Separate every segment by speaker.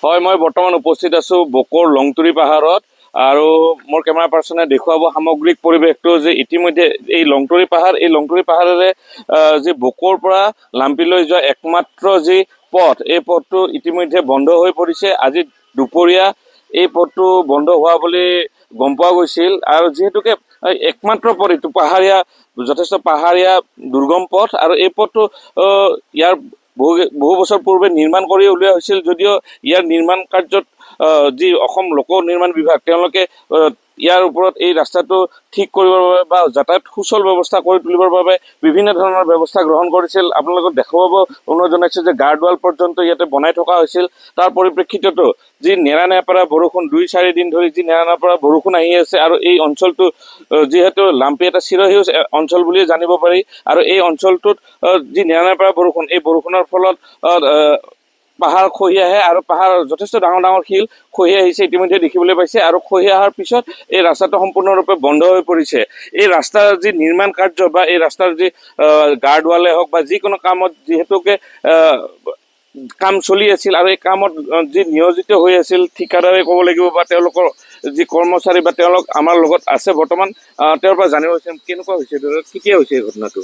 Speaker 1: হয়, মই বৰ্তমান উপস্থিত আছোঁ বকৰ লংতুৰি পাহাৰত আৰু মোৰ কেমেৰা পাৰ্চনে দেখুৱাব সামগ্ৰিক পৰিৱেশটো যে ইতিমধ্যে এই লংতুৰি পাহাৰেৰে যি বকৰ পৰা লাম্পিলৈ যোৱা একমাত্ৰ যি পথ, এই পথটো ইতিমধ্যে বন্ধ হৈ পৰিছে। আজি দুপৰীয়া এই পথটো বন্ধ হোৱা বুলি গম পোৱা গৈছিল আৰু যিহেতুকে একমাত্ৰ পথ এইটো যথেষ্ট পাহাৰীয়া দুৰ্গম পথ আৰু এই পথটো ইয়াৰ বহু বছৰ পূৰ্বে নিৰ্মাণ কৰি উলিওৱা হৈছিল, যদিও ইয়াৰ নিৰ্মাণ কাৰ্যত যি অসম লোক নিৰ্মাণ বিভাগ তেওঁলোকে ইয়াৰ ওপৰত এই ৰাস্তাটো ঠিক কৰিবৰ বাবে বা যাতায়াত সুচল ব্যৱস্থা কৰি তুলিবৰ বাবে বিভিন্ন ধৰণৰ ব্যৱস্থা গ্ৰহণ কৰিছিল। আপোনালোকক দেখুৱাব অনুৰোধ জনাইছোঁ যে গাৰ্ডৱাল পৰ্যন্ত ইয়াতে বনাই থকা হৈছিল। তাৰ পৰিপ্ৰেক্ষিততো যি নেৰানেপেৰা বৰষুণ 2-4 দিন ধৰি যি নেৰানেপেৰা বৰষুণ আহি আছে আৰু এই অঞ্চলটো যিহেতু লাম্পি এটা চিৰসেউজ অঞ্চল বুলিয়ে জানিব পাৰি আৰু এই অঞ্চলটোত যি নেৰানেপেৰা বৰষুণ, এই বৰষুণৰ ফলত পাহাৰ খহি আহে আৰু পাহাৰ যথেষ্ট ডাঙৰ ডাঙৰ শিল খহি আহিছে ইতিমধ্যে দেখিবলৈ পাইছে আৰু খহি অহাৰ পিছত এই ৰাস্তাটো সম্পূৰ্ণৰূপে বন্ধ হৈ পৰিছে। এই ৰাস্তাৰ যি নিৰ্মাণ কাৰ্য বা এই ৰাস্তাৰ যি গাৰ্ডৱালে হওক বা যিকোনো কামত যিহেতুকে কাম চলি আছিল আৰু এই কামত যি নিয়োজিত হৈ আছিল ঠিকাদাৰে ক'ব লাগিব বা তেওঁলোকৰ যি কৰ্মচাৰী বা তেওঁলোক আমাৰ লগত আছে বৰ্তমান, তেওঁৰ পৰা জানিব বিচাৰিম কেনেকুৱা হৈছে, কেতিয়া হৈছে এই ঘটনাটো?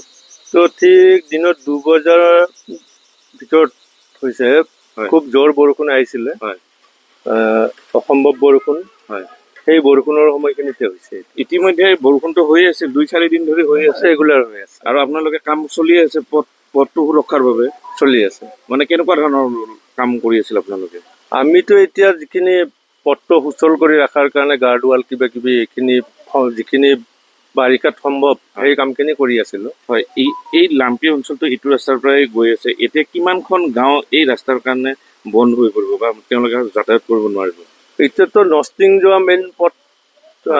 Speaker 2: তো ঠিক দিনত 2 বজাৰ ভিতৰত হৈছে। খুব জোৰ বৰষুণ আহিছিলে, অসম্ভৱ বৰষুণ। সেই বৰষুণৰ সময়খিনিতে হৈছে।
Speaker 1: ইতিমধ্যে বৰষুণটো হৈ আছে 2-4 দিন ধৰি হৈ আছে,
Speaker 2: ৰেগুলাৰ হৈ আছে
Speaker 1: আৰু আপোনালোকে কাম চলি আছে পথটো সুৰক্ষাৰ বাবে
Speaker 2: চলি আছে।
Speaker 1: মানে কেনেকুৱা ধৰণৰ কাম কৰি আছিল আপোনালোকে?
Speaker 2: আমিতো এতিয়া যিখিনি পথটো সুচল কৰি ৰখাৰ কাৰণে গাৰ্ডৱাল কিবা কিবি এইখিনি যিখিনি বাৰিষাত সম্ভৱ সেই কামখিনি কৰি আছিলোঁ।
Speaker 1: হয়, এই লাম্পি অঞ্চলটো ইটো ৰাস্তাৰ পৰাই গৈ আছে। এতিয়া কিমানখন গাঁও এই ৰাস্তাৰ কাৰণে বন্ধ হৈ পৰিব বা তেওঁলোকে যাতায়াত কৰিব নোৱাৰিব?
Speaker 2: এতিয়াতো নষ্টিং যোৱা মেইন পথ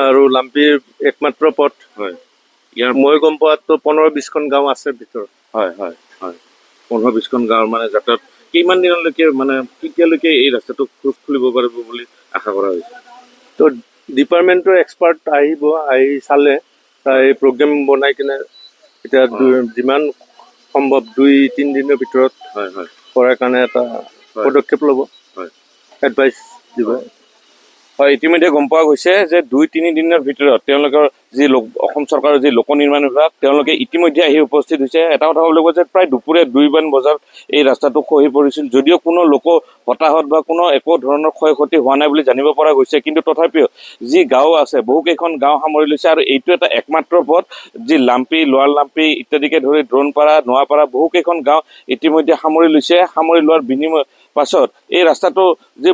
Speaker 2: আৰু লাম্পিৰ একমাত্ৰ পথ।
Speaker 1: হয়,
Speaker 2: ইয়াৰ মই গম পোৱাতো 15-20খন গাঁও আছে ভিতৰত।
Speaker 1: হয় হয় হয়, 15-20খন গাঁৱৰ মানে যাতায়াত কিমান দিনলৈকে মানে কেতিয়ালৈকে এই ৰাস্তাটো খুলিব পাৰিব বুলি আশা কৰা হৈছে?
Speaker 2: তো ডিপাৰ্টমেণ্টৰ এক্সপাৰ্ট আহিব, আহি চালে এই প্ৰগ্ৰেম বনাই কিনে এতিয়া যিমান সম্ভৱ 2-3 দিনৰ ভিতৰত কৰাৰ কাৰণে এটা পদক্ষেপ ল'ব, এডভাইচ দিব।
Speaker 1: হয়, ইতিমধ্যে গম পোৱা গৈছে যে 2-3 দিনৰ ভিতৰত তেওঁলোকৰ যি অসম চৰকাৰৰ যি লোক নিৰ্মাণ বিভাগ তেওঁলোকে ইতিমধ্যে আহি উপস্থিত হৈছে। এটা কথা ক'ব লাগিব যে প্ৰায় দুপৰীয়া 2মান বজাত এই ৰাস্তাটো খহি পৰিছিল, যদিও কোনো লোক হতাহত বা কোনো একো ধৰণৰ ক্ষয় ক্ষতি হোৱা নাই বুলি জানিব পৰা গৈছে। কিন্তু তথাপিও যি গাঁও আছে বহুকেইখন গাঁও সামৰি লৈছে আৰু এইটো এটা একমাত্ৰ পথ যি লাম্পি, লোৱাৰ লাম্পি ইত্যাদিকে ধৰি দ্ৰোণপাৰা, নোৱাপাৰা বহুকেইখন গাঁও ইতিমধ্যে সামৰি লৈছে। সামৰি লোৱাৰ বিনিময় পাছত এই ৰাস্তাটো যে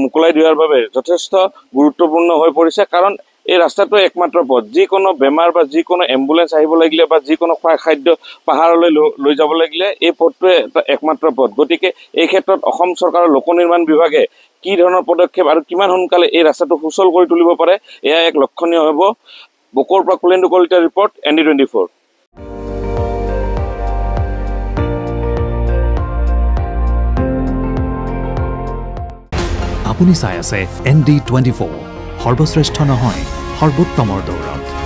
Speaker 1: মুকলাই দিয়াৰ বাবে যথেষ্ট গুৰুত্বপূৰ্ণ হৈ পৰিছে, কাৰণ এই ৰাস্তাটো একমাত্ৰ পথ। যিকোনো বেমাৰ বা যিকোনো এম্বুলেঞ্চ আহিব লাগিলে বা যিকোনো খাদ্য পাহাৰলৈ লৈ যাব লাগিলে এই পথটোৱে এটা একমাত্ৰ পথ। গতিকে এই ক্ষেত্ৰত অসম চৰকাৰৰ লোক নিৰ্মাণ বিভাগে কি ধৰণৰ পদক্ষেপ আৰু কিমান সোনকালে এই ৰাস্তাটো সুচল কৰি তুলিব পাৰে এয়া এক লক্ষণীয় হ'ব। বকৰ পৰা কুলেন্দু কলিতাৰ ৰিপৰ্ট, ND24।
Speaker 3: আপুনি চাই আছে ND24, সৰ্বশ্ৰেষ্ঠ নহয় সৰ্বোত্তমৰ দৌৰত।